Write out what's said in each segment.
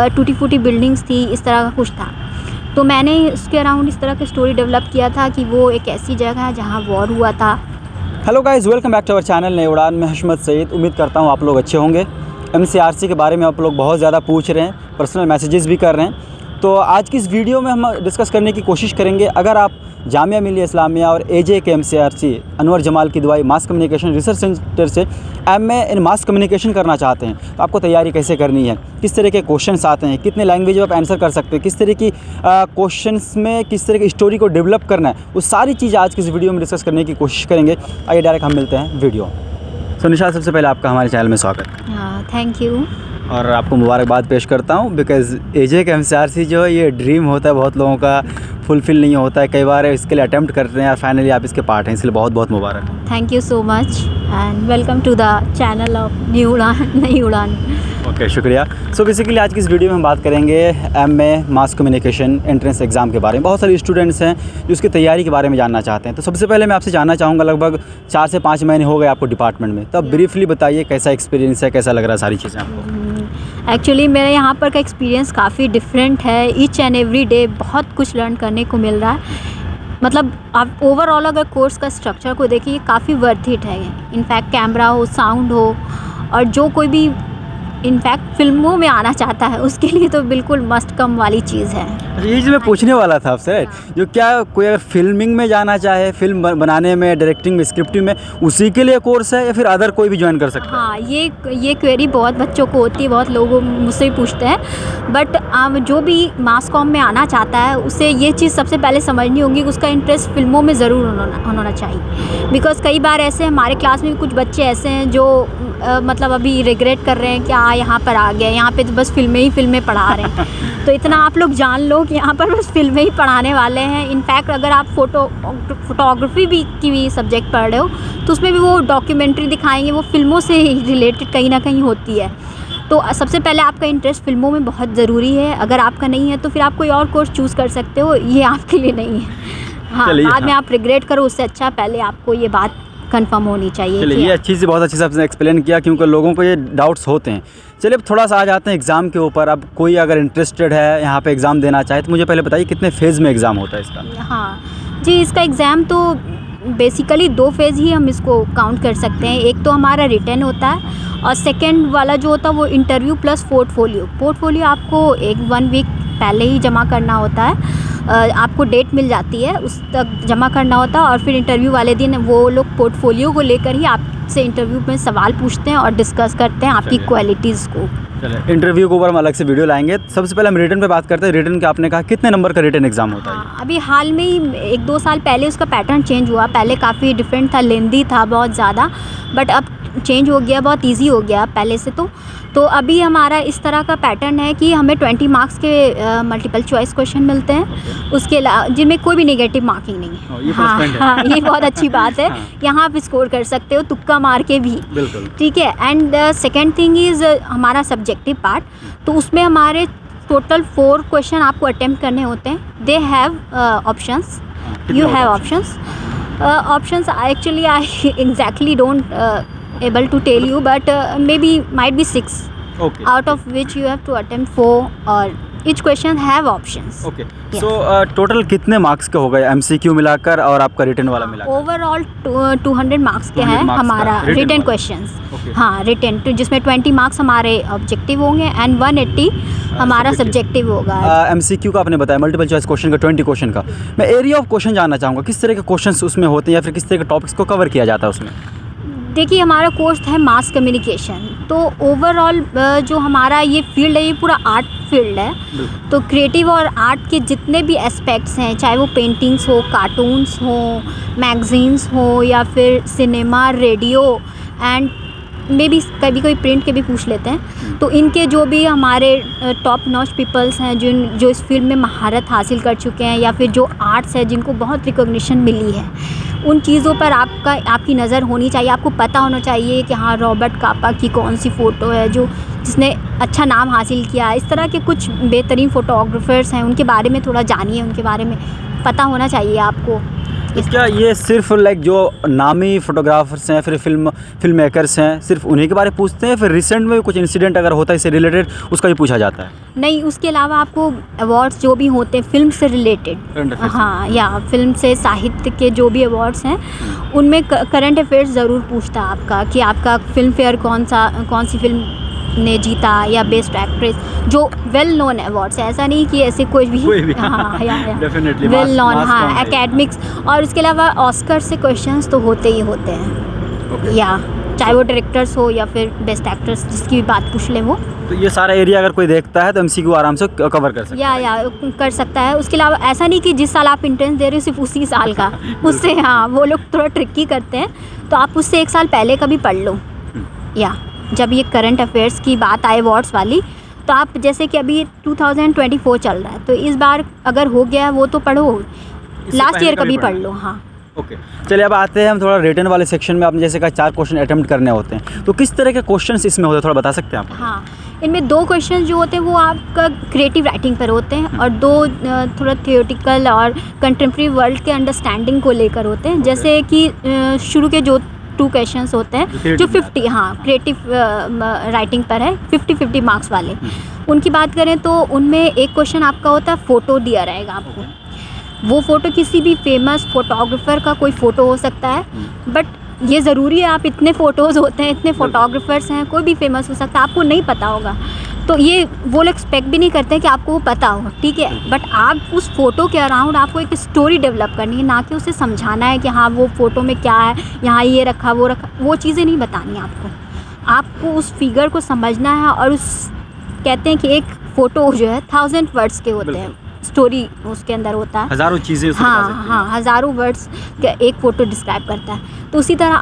टूटी फूटी बिल्डिंग्स थी, इस तरह का कुछ था। तो मैंने इसके अराउंड इस तरह की स्टोरी डेवलप किया था कि वो एक ऐसी जगह है जहाँ वॉर हुआ था। Hello guys, welcome back to our channel Nai Udaan में हशमत सईद। उम्मीद करता हूँ आप लोग अच्छे होंगे। MCRC के बारे में आप लोग बहुत ज़्यादा पूछ रहे हैं, पर्सनल मैसेजेस भी कर रहे हैं। तो आज की इस वीडियो में हम डिस्कस करने की कोशिश करेंगे, अगर आप जामिया मिलिया इस्लामिया और AJ के MCRC अनवर जमाल की दुआई मास कम्युनिकेशन रिसर्च सेंटर से MA इन मास कम्युनिकेशन करना चाहते हैं तो आपको तैयारी कैसे करनी है, किस तरह के क्वेश्चंस आते हैं, कितने लैंग्वेज में आप आंसर कर सकते हैं, किस तरह की क्वेश्चंस में किस तरह की स्टोरी को डेवलप करना है, वो सारी चीज़ आज की इस वीडियो में डिस्कस करने की कोशिश करेंगे। आइए डायरेक्ट हम मिलते हैं वीडियो। सो निशा, सबसे पहले आपका हमारे चैनल में स्वागत। Thank you. और आपको मुबारकबाद पेश करता हूँ, बिकॉज़ AJ का MCRC जो है ये ड्रीम होता है, बहुत लोगों का फुलफ़िल नहीं होता है, कई बार इसके लिए अटेम्प्ट करते हैं और फाइनली आप इसके पार्ट हैं, इसलिए बहुत बहुत मुबारक। Thank you so much and welcome to the channel of Nai Udaan. Okay, शुक्रिया। सो बेसिकली आज की इस वीडियो में हम बात करेंगे MA mass communication entrance exam के बारे में। बहुत सारे स्टूडेंट्स हैं जो उसकी तैयारी के बारे में जानना चाहते हैं। तो सबसे पहले मैं आपसे जानना चाहूँगा, लगभग 4 से 5 महीने हो गए आपको डिपार्टमेंट में, तब ब्रीफली बताइए कैसा एक्सपीरियंस है, कैसा लग रहा है सारी चीज़ें आपको? एक्चुअली मेरे यहाँ पर का एक्सपीरियंस काफ़ी डिफरेंट है। ईच एंड एवरी डे बहुत कुछ लर्न करने को मिल रहा है। मतलब आप ओवरऑल अगर कोर्स का स्ट्रक्चर को देखिए, काफ़ी वर्थ इट है। इनफैक्ट कैमरा हो, साउंड हो, और जो कोई भी इनफैक्ट फिल्मों में आना चाहता है उसके लिए तो बिल्कुल मस्ट कम वाली चीज़ है। ये जो मैं पूछने वाला था आपसे, जो क्या कोई अगर फिल्मिंग में जाना चाहे, फिल्म बनाने में, डायरेक्टिंग में, स्क्रिप्टिंग में, उसी के लिए कोर्स है या फिर अदर कोई भी ज्वाइन कर सकता है? हाँ, ये क्वेरी बहुत बच्चों को होती है, बहुत लोग मुझसे भी पूछते हैं। बट जो भी मास कॉम में आना चाहता है उसे ये चीज़ सबसे पहले समझनी होगी कि उसका इंटरेस्ट फिल्मों में ज़रूर होना चाहिए। बिकॉज़ कई बार ऐसे हमारे क्लास में भी कुछ बच्चे ऐसे हैं जो मतलब अभी रिग्रेट कर रहे हैं कि यहाँ पर आ गए, यहाँ पे तो बस फिल्में पढ़ा रहे हैं। तो इतना आप लोग जान लो कि यहाँ पर बस फिल्में ही पढ़ाने वाले हैं। इनफैक्ट अगर आप फोटोग्राफी की भी सब्जेक्ट पढ़ रहे हो तो उसमें भी वो डॉक्यूमेंट्री दिखाएंगे, वो फिल्मों से रिलेटेड कहीं ना कहीं होती है। तो सबसे पहले आपका इंटरेस्ट फिल्मों में बहुत ज़रूरी है। अगर आपका नहीं है तो फिर आप कोई और कोर्स चूज़ कर सकते हो, ये आपके लिए नहीं है। हाँ, बाद में आप रिग्रेट करो उससे अच्छा पहले आपको ये बात कंफर्म होनी चाहिए। चलिए, ये अच्छी सी बहुत अच्छे से आपने एक्सप्लेन किया, क्योंकि लोगों को ये डाउट्स होते हैं। चलिए अब थोड़ा सा आ जाते हैं एग्ज़ाम के ऊपर। अब कोई अगर इंटरेस्टेड है यहाँ पे एग्ज़ाम देना चाहे तो मुझे पहले बताइए कितने फ़ेज़ में एग्ज़ाम होता है इसका? हाँ जी, इसका एग्ज़ाम तो बेसिकली 2 फेज़ ही हम इसको काउंट कर सकते हैं। एक तो हमारा रिटन होता है और सेकेंड वाला जो होता है वो इंटरव्यू प्लस पोर्टफोलियो आपको 1 वीक पहले ही जमा करना होता है। आपको डेट मिल जाती है, उस तक जमा करना होता है और फिर इंटरव्यू वाले दिन वो लोग पोर्टफोलियो को लेकर ही आपसे इंटरव्यू में सवाल पूछते हैं और डिस्कस करते हैं आपकी क्वालिटीज़ को। चलिए, इंटरव्यू के ऊपर हम अलग से वीडियो लाएंगे। सबसे पहले हम रिटन पे बात करते हैं। रिटन का आपने कहा कितने नंबर का रिटन एग्ज़ाम होता है? हाँ, अभी हाल में ही 1-2 साल पहले उसका पैटर्न चेंज हुआ। पहले काफ़ी डिफरेंट था, लेंदी था बहुत ज़्यादा, बट अब चेंज हो गया, बहुत ईजी हो गया पहले से। तो अभी हमारा इस तरह का पैटर्न है कि हमें 20 मार्क्स के मल्टीपल चॉइस क्वेश्चन मिलते हैं, उसके अलावा जिनमें कोई भी नेगेटिव मार्किंग नहीं है। हाँ, ये बहुत अच्छी बात है। यहाँ आप स्कोर कर सकते हो तुक्का मार के भी, ठीक है। एंड सेकेंड थिंग इज़ हमारा सब्जेक्टिव पार्ट। तो उसमें हमारे टोटल 4 क्वेश्चन आपको अटेम्प्ट करने होते हैं। They have options, you have options actually I exactly don't able to tell you, but might be 6, okay, out of which you have to attempt 4 or each question have options. Okay, yes. So total कितने marks के हो गए MCQ मिलाकर और आपका written वाला मिलाकर? Overall 200 marks के हैं हमारा रिटन क्वेश्चंस। हाँ, रिटन जिसमें 20 मार्क्स हमारे ऑब्जेक्टिव होंगे एंड 180 हमारा सब्जेक्टिव होगा। MCQ का आपने बताया, मल्टीपल चॉइस क्वेश्चन का 20 क्वेश्चन का। मैं एरिया ऑफ क्वेश्चन जानना चाहूँगा, किस तरह के क्वेश्चन उसमें होते हैं या फिर किस तरह के टॉपिक्स को कवर किया जाता है उसमें? देखिए, हमारा कोर्स है मास कम्युनिकेशन, तो ओवरऑल जो हमारा ये फील्ड है ये पूरा आर्ट फील्ड है। तो क्रिएटिव और आर्ट के जितने भी एस्पेक्ट्स हैं, चाहे वो पेंटिंग्स हो, कार्टून्स हो, मैगजीन्स हो या फिर cinema, radio and may be कभी कोई प्रिंट के भी पूछ लेते हैं। तो इनके जो भी हमारे टॉप नॉच पीपल्स हैं जो इस फील्ड में महारत हासिल कर चुके हैं या फिर जो आर्ट्स है जिनको बहुत रिकॉग्निशन मिली है, उन चीज़ों पर आपकी नज़र होनी चाहिए। आपको पता होना चाहिए कि हाँ, रॉबर्ट कापा की कौन सी फ़ोटो है जिसने अच्छा नाम हासिल किया। इस तरह के कुछ बेहतरीन फ़ोटोग्राफर्स हैं, उनके बारे में थोड़ा जानिए, उनके बारे में पता होना चाहिए आपको। तो क्या ये सिर्फ लाइक जो नामी फोटोग्राफर्स हैं फिर फिल्म मेकर्स हैं सिर्फ उन्हीं के बारे में पूछते हैं, फिर रिसेंट में कुछ इंसिडेंट अगर होता है इससे रिलेटेड उसका भी पूछा जाता है? नहीं, उसके अलावा आपको अवार्ड्स जो भी होते हैं फिल्म से रिलेटेड, करंट अफेयर्स। हाँ, या फिल्म से साहित्य के जो भी अवार्ड्स हैं उनमें करंट अफेयर्स ज़रूर पूछता है आपका कि आपका फिल्म फेयर कौन सी फिल्म ने जीता, या बेस्ट एक्ट्रेस, जो वेल नोन अवार्ड्स है, ऐसा नहीं कि ऐसे कोई भी हाँ, डेफिनेटली वेल नोन, हाँ, एकेडमिक्स। और उसके अलावा ऑस्कर से क्वेश्चंस तो होते ही होते हैं, या चाहे वो डायरेक्टर्स हो या फिर बेस्ट एक्ट्रेस, जिसकी भी बात पूछ ले वो। तो ये सारा एरिया अगर कोई देखता है तो एमसीक्यू आराम से कवर कर सकता है। या कर सकता है। उसके अलावा ऐसा नहीं कि जिस साल आप एंट्रेंस दे रहे हो सिर्फ उसी साल का, उससे हाँ, वो लोग थोड़ा ट्रिकी करते हैं, तो आप उससे एक साल पहले का भी पढ़ लो। या जब ये करंट अफेयर्स की बात आए अवार्ड्स वाली, तो आप जैसे कि अभी 2024 चल रहा है, तो इस बार अगर हो गया वो तो पढ़ो, लास्ट ईयर का भी पढ़ लो। हाँ, ओके, चलिए अब आते हैं हम थोड़ा रिटन वाले सेक्शन में। आपने जैसे कहा 4 क्वेश्चन अटेम्प्ट करने होते हैं, तो किस तरह के क्वेश्चंस इसमें होते हैं, थोड़ा बता सकते हैं आप? हाँ, इनमें 2 क्वेश्चन जो होते हैं वो आपका क्रिएटिव राइटिंग पर होते हैं, और 2 थोड़ा थियोरेटिकल और कंटेम्प्रेरी वर्ल्ड के अंडरस्टैंडिंग को लेकर होते हैं। जैसे कि शुरू के जो 2 क्वेश्चंस होते हैं जो 50, हाँ, क्रिएटिव राइटिंग पर है, 50-50 मार्क्स वाले, उनकी बात करें तो उनमें एक क्वेश्चन आपका होता है, फ़ोटो दिया रहेगा आपको। वो फ़ोटो किसी भी फेमस फोटोग्राफर का कोई फ़ोटो हो सकता है, बट ये ज़रूरी है, आप इतने फ़ोटोज़ होते हैं, इतने फ़ोटोग्राफर्स हैं, कोई भी फेमस हो सकता है, आपको नहीं पता होगा, तो ये वो लोग एक्सपेक्ट भी नहीं करते कि आपको वो पता हो, ठीक है। बट आप उस फ़ोटो के अराउंड आपको एक स्टोरी डेवलप करनी है, ना कि उसे समझाना है कि हाँ वो फ़ोटो में क्या है, यहाँ ये रखा वो रखा, वो चीज़ें नहीं बतानी है आपको उस फिगर को समझना है। और उस कहते हैं कि एक फ़ोटो जो है 1000 वर्ड्स के होते हैं, स्टोरी उसके अंदर होता है, हज़ारों चीज़ें उससे बता सकते हैं। हाँ, हज़ारों वर्ड्स का एक फ़ोटो डिस्क्राइब करता है। तो उसी तरह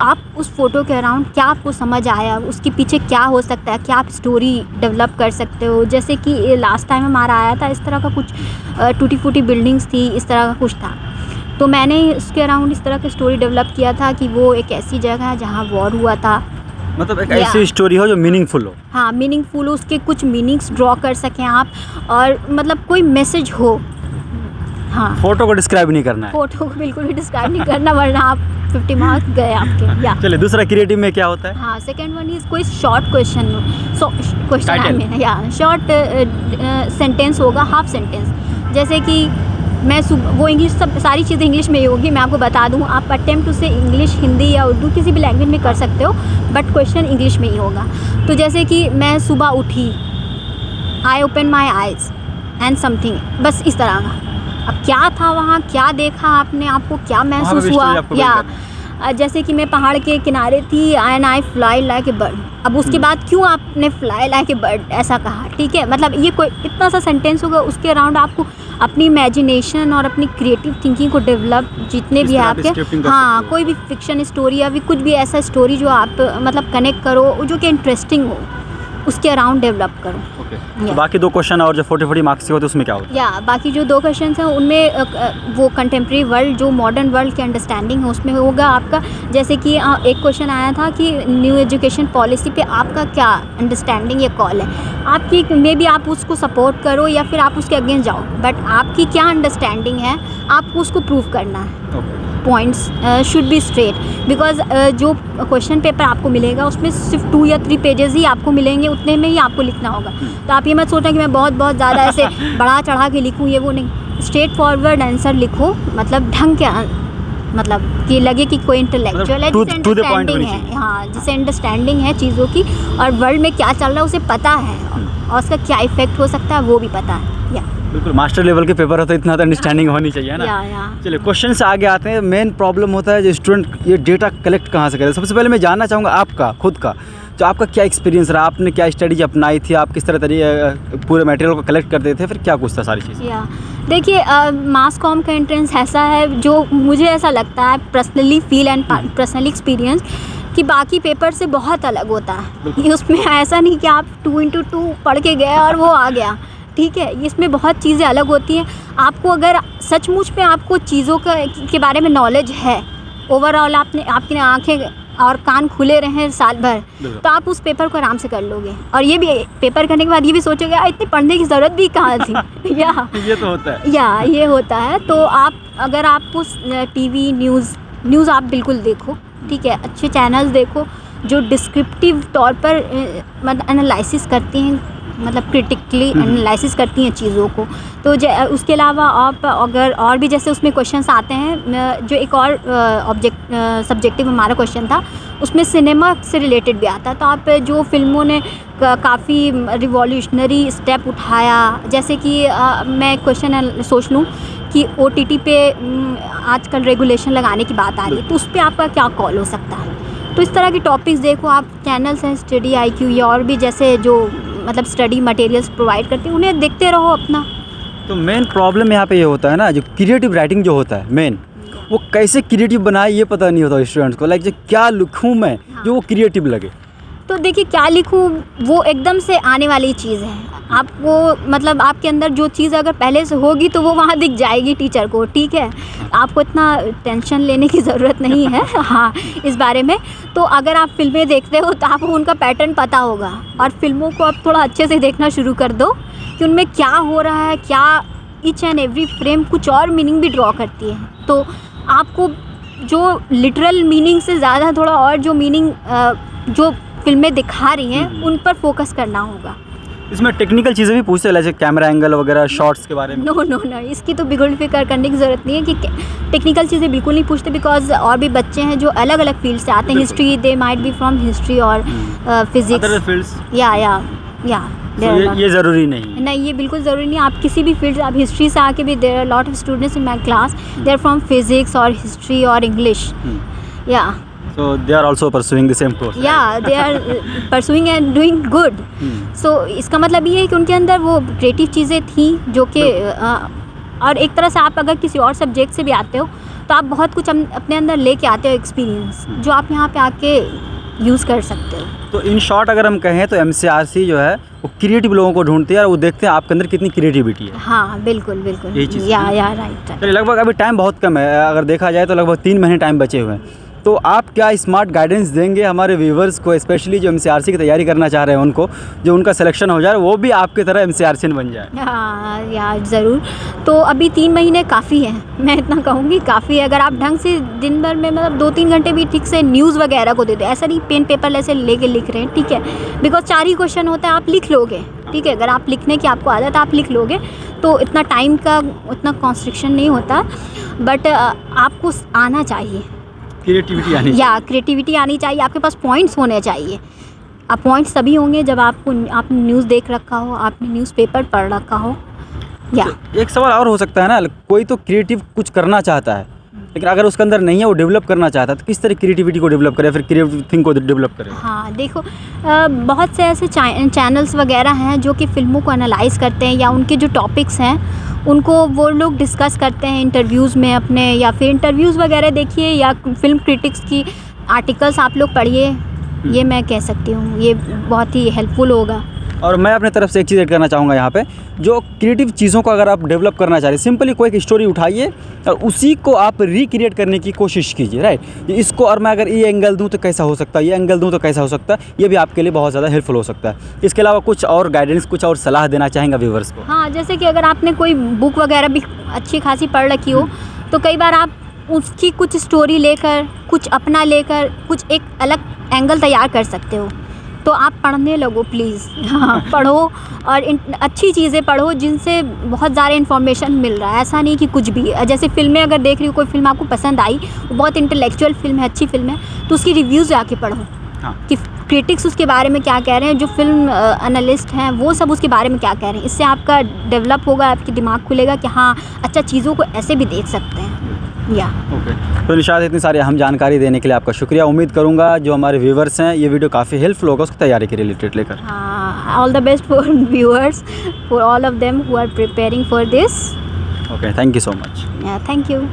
आप उस फ़ोटो के अराउंड क्या आपको समझ आया, उसके पीछे क्या हो सकता है, क्या आप स्टोरी डेवलप कर सकते हो। जैसे कि लास्ट टाइम हमारा आया था, इस तरह का कुछ टूटी फूटी बिल्डिंग्स थी, इस तरह का कुछ था, तो मैंने उसके अराउंड इस तरह की स्टोरी डेवलप किया था कि वो एक ऐसी जगह है जहाँ वॉर हुआ था, मतलब एक ऐसी स्टोरी हो जो मीनिंगफुल हो। हाँ, मीनिंगफुल, उसके कुछ मीनिंग्स ड्रॉ कर सकें आप, और मतलब कोई मैसेज हो। हाँ, फोटो को डिस्क्राइब नहीं करना है, फोटो को बिल्कुल भी डिस्क्राइब नहीं करना, वरना आप 50 मार्क्स गए आपके। या चलिए दूसरा क्रिएटिव में क्या होता है? हाँ, सेकंड वन इज़ कोई शॉर्ट क्वेश्चन या शॉर्ट सेंटेंस होगा, हाफ सेंटेंस। जैसे कि मैं वो इंग्लिश, सब सारी चीज़ें इंग्लिश में ही होगी, मैं आपको बता दूँ, आप अटेम्प्ट उसे इंग्लिश, हिंदी या उर्दू किसी भी लैंग्वेज में कर सकते हो, बट क्वेश्चन इंग्लिश में ही होगा। तो जैसे कि मैं सुबह उठी, I open my eyes and something, बस इस तरह का। अब क्या था वहाँ, क्या देखा आपने, आपको क्या महसूस हुआ, या जैसे कि मैं पहाड़ के किनारे थी and I fly like a bird. अब उसके बाद क्यों आपने फ्लाई लाइक ए बर्ड ऐसा कहा, ठीक है। मतलब ये कोई इतना सा सेंटेंस होगा, उसके अराउंड आपको अपनी इमेजिनेशन और अपनी क्रिएटिव थिंकिंग को डेवलप, जितने भी है आपके, हाँ, कोई भी फिक्शन स्टोरी या भी कुछ भी ऐसा स्टोरी जो आप मतलब कनेक्ट करो, जो कि इंटरेस्टिंग हो, उसके अराउंड डेवलप करो। तो बाकी 2 क्वेश्चन और जो 40-40 मार्क्स के होते हैं उसमें क्या होता है? या बाकी जो 2 क्वेश्चन हैं उनमें वो कंटेम्प्रेरी वर्ल्ड, जो मॉडर्न वर्ल्ड की अंडरस्टैंडिंग है, उसमें होगा आपका। जैसे कि एक क्वेश्चन आया था कि न्यू एजुकेशन पॉलिसी पे आपका क्या अंडरस्टैंडिंग या कॉल है, आपकी मे बी आप उसको सपोर्ट करो या फिर आप उसके अगेंस्ट जाओ, बट आपकी क्या अंडरस्टैंडिंग है, आपको उसको प्रूव करना है। Points should be straight, because जो क्वेश्चन पेपर आपको मिलेगा उसमें सिर्फ 2 या 3 पेजेस ही आपको मिलेंगे, उतने में ही आपको लिखना होगा। तो आप ये मत सोचना कि मैं बहुत ज़्यादा ऐसे बढ़ा चढ़ा के लिखूँ, ये वो नहीं, स्ट्रेट फॉरवर्ड आंसर लिखो, मतलब ढंग के, मतलब कि लगे कि कोई इंटेलेक्चुअल है, जिसे अंडरस्टैंडिंग है, हाँ, जिसे अंडरस्टैंडिंग है चीज़ों की, और वर्ल्ड में क्या चल रहा है उसे पता है, और उसका क्या इफेक्ट हो सकता है वो भी पता है। या बिल्कुल, मास्टर लेवल के पेपर हो तो इतना तो अंडरस्टैंडिंग होनी चाहिए ना। चलिए क्वेश्चन से आगे आते हैं। मेन प्रॉब्लम होता है जो स्टूडेंट ये डेटा कलेक्ट कहाँ से करे। सबसे पहले मैं जानना चाहूँगा आपका खुद का, तो आपका क्या एक्सपीरियंस रहा, आपने क्या स्ट्रेटजी अपनाई थी, आप किस तरह तरीके पूरे मटेरियल को कलेक्ट करते थे, फिर क्या कुछ था सारी चीज़ें? देखिए, मास कॉम का एंट्रेंस ऐसा है जो मुझे ऐसा लगता है personally feel and personally experience कि बाकी पेपर से बहुत अलग होता है। उसमें ऐसा नहीं कि आप 2x2 पढ़ के गए और वो आ गया, ठीक है। इसमें बहुत चीज़ें अलग होती हैं। आपको अगर सचमुच में आपको चीज़ों के बारे में नॉलेज है, ओवरऑल आपकी आंखें और कान खुले रहे साल भर, तो आप उस पेपर को आराम से कर लोगे। और ये भी पेपर करने के बाद ये भी सोचोगे इतने पढ़ने की ज़रूरत भी कहाँ थी। या ये तो होता है, या ये होता है। तो आप अगर आप उस टीवी न्यूज़ आप बिल्कुल देखो, ठीक है, अच्छे चैनल्स देखो, जो डिस्क्रिप्टिव तौर पर मतलब एनालिसिस करती हैं, मतलब क्रिटिकली एनालिसिस करती हैं चीज़ों को। तो उसके अलावा आप अगर और भी जैसे उसमें क्वेश्चंस आते हैं, जो एक और सब्जेक्टिव हमारा क्वेश्चन था, उसमें सिनेमा से रिलेटेड भी आता। तो आप जो फिल्मों ने काफ़ी रिवॉल्यूशनरी स्टेप उठाया, जैसे कि मैं क्वेश्चन सोच लूँ कि OTT पे आजकल रेगुलेशन लगाने की बात आ रही है, तो उस पर आपका क्या कॉल हो सकता है। तो इस तरह के टॉपिक्स देखो आप, चैनल्स हैं स्टडी IQ या और भी जैसे जो मतलब स्टडी मटेरियल्स प्रोवाइड करते हैं, उन्हें देखते रहो अपना। तो मेन प्रॉब्लम यहाँ पे ये होता है ना, जो क्रिएटिव राइटिंग जो होता है मेन, वो कैसे क्रिएटिव बनाए ये पता नहीं होता स्टूडेंट्स को। लाइक जो क्या लिखूँ मैं जो वो क्रिएटिव लगे। तो देखिए क्या लिखूँ वो एकदम से आने वाली चीज़ है। आपको मतलब आपके अंदर जो चीज़ अगर पहले से होगी तो वो वहाँ दिख जाएगी टीचर को, ठीक है। आपको इतना टेंशन लेने की ज़रूरत नहीं है हाँ इस बारे में। तो अगर आप फिल्में देखते हो तो आपको उनका पैटर्न पता होगा, और फिल्मों को आप थोड़ा अच्छे से देखना शुरू कर दो कि उनमें क्या हो रहा है, क्या ईच एंड एवरी फ्रेम कुछ और मीनिंग भी ड्रॉ करती है। तो आपको जो लिटरल मीनिंग से ज़्यादा थोड़ा और जो मीनिंग जो फिल्में दिखा रही हैं उन पर फोकस करना होगा। इसमें टेक्निकल चीज़ें भी पूछते हैं, जैसे कैमरा एंगल वगैरह, शॉट्स के बारे में। नो, इसकी तो बिल्कुल फिक्र करने की ज़रूरत नहीं है कि टेक्निकल चीज़ें बिल्कुल नहीं पूछते, बिकॉज और भी बच्चे हैं जो अलग अलग फील्ड से आते हैं। History, they might be from history और फिजिक्स, या ये ज़रूरी नहीं है। नहीं, ये बिल्कुल ज़रूरी नहीं। आप किसी भी फील्ड से, आप हिस्ट्री से आके भी, there are lot of students in my class, they are from physics और हिस्ट्री और इंग्लिश, या So they are also pursuing the same course. Yeah, they are pursuing and doing good. So इसका मतलब ये है कि उनके अंदर वो क्रिएटिव चीज़ें थी जो कि और एक तरह से आप अगर किसी और सब्जेक्ट से भी आते हो तो आप बहुत कुछ अपने अंदर लेके आते हो एक्सपीरियंस, जो आप यहाँ पे आके यूज़ कर सकते हो। तो इन शॉर्ट अगर हम कहें तो MCRC जो है वो क्रिएटिव लोगों को ढूंढती है और वो देखते हैं आपके अंदर कितनी क्रिएटिविटी है। हाँ बिल्कुल, यही चीज़ या राइट। चलिए, लगभग अभी टाइम बहुत कम है, अगर देखा जाए तो लगभग 3 महीने टाइम बचे हुए हैं। तो आप क्या स्मार्ट गाइडेंस देंगे हमारे व्यूवर्स को, स्पेशली जो MCRC की तैयारी करना चाह रहे हैं उनको, जो उनका सिलेक्शन हो जाए वो भी आपकी तरह MCRC बन जाए? हाँ यार ज़रूर। तो अभी 3 महीने काफ़ी है, मैं इतना कहूँगी काफ़ी है। अगर आप ढंग से दिन भर में मतलब 2-3 घंटे भी ठीक से न्यूज़ वगैरह को दे दो, ऐसा नहीं पेन पेपर ऐसे लेके लिख रहे हैं, ठीक है, बिकॉज 4 ही क्वेश्चन होता है, आप लिख लोगे, ठीक है। अगर आप लिखने की आपको आदत, आप लिख लोगे तो इतना टाइम का उतना कॉन्स्ट्रिक्शन नहीं होता, बट आपको आना चाहिए, क्रिएटिविटी आनी चाहिए, आपके पास पॉइंट्स होने चाहिए। आप पॉइंट्स तभी होंगे जब आपने न्यूज़ देख रखा हो, आपने न्यूज़पेपर पढ़ रखा हो। या तो एक सवाल और हो सकता है ना, कोई तो क्रिएटिव कुछ करना चाहता है लेकिन अगर उसके अंदर नहीं है, वो डेवलप करना चाहता है, तो किस तरह क्रिएटिविटी को डेवलप करे, फिर क्रिएटिव थिंग को डेवलप करे? हाँ देखो, बहुत से ऐसे चैनल्स वगैरह हैं जो कि फ़िल्मों को एनालाइज़ करते हैं, या उनके जो टॉपिक्स हैं उनको वो लोग डिस्कस करते हैं इंटरव्यूज़ में अपने, या फिर इंटरव्यूज़ वगैरह देखिए, या फिल्म क्रिटिक्स की आर्टिकल्स आप लोग पढ़िए, ये मैं कह सकती हूँ, ये बहुत ही हेल्पफुल होगा। और मैं अपने तरफ से एक चीज़ ऐड करना चाहूँगा यहाँ पे, जो क्रिएटिव चीज़ों को अगर आप डेवलप करना चाह रहे हैं, सिंपली कोई एक स्टोरी उठाइए और उसी को आप रिक्रिएट करने की कोशिश कीजिए, राइट। इसको और मैं अगर ये एंगल दूँ तो कैसा हो सकता है, ये एंगल दूँ तो कैसा हो सकता है, ये भी आपके लिए बहुत ज़्यादा हेल्पफुल हो सकता है। इसके अलावा कुछ और गाइडेंस, कुछ और सलाह देना चाहेंगे व्यूवर्स को? हाँ, जैसे कि अगर आपने कोई बुक वगैरह भी अच्छी खासी पढ़ रखी हो तो कई बार आप उसकी कुछ स्टोरी लेकर, कुछ अपना लेकर, कुछ एक अलग एंगल तैयार कर सकते हो। तो आप पढ़ने लगो प्लीज़, हाँ पढ़ो, और अच्छी चीज़ें पढ़ो जिनसे बहुत ज़्यादा इन्फॉर्मेशन मिल रहा है। ऐसा नहीं कि कुछ भी, जैसे फिल्में अगर देख रही हो, कोई फिल्म आपको पसंद आई, वो बहुत इंटेलेक्चुअल फिल्म है, अच्छी फिल्म है, तो उसकी रिव्यूज़ जाके पढ़ो। हाँ। कि क्रिटिक्स उसके बारे में क्या कह रहे हैं, जो फिल्म एनालिस्ट हैं वो सब उसके बारे में क्या कह रहे हैं। इससे आपका डेवलप होगा, आपकी दिमाग खुलेगा कि हाँ अच्छा, चीज़ों को ऐसे भी देख सकते हैं। या ओके, तो निशात, इतनी सारी अहम जानकारी देने के लिए आपका शुक्रिया। उम्मीद करूंगा जो हमारे व्यूवर्स हैं ये वीडियो काफ़ी हेल्पफुल होगा उसकी तैयारी के रिलेटेड लेकर। All the best for viewers, for all of them who are preparing for this. Okay, thank you so much. Thank you.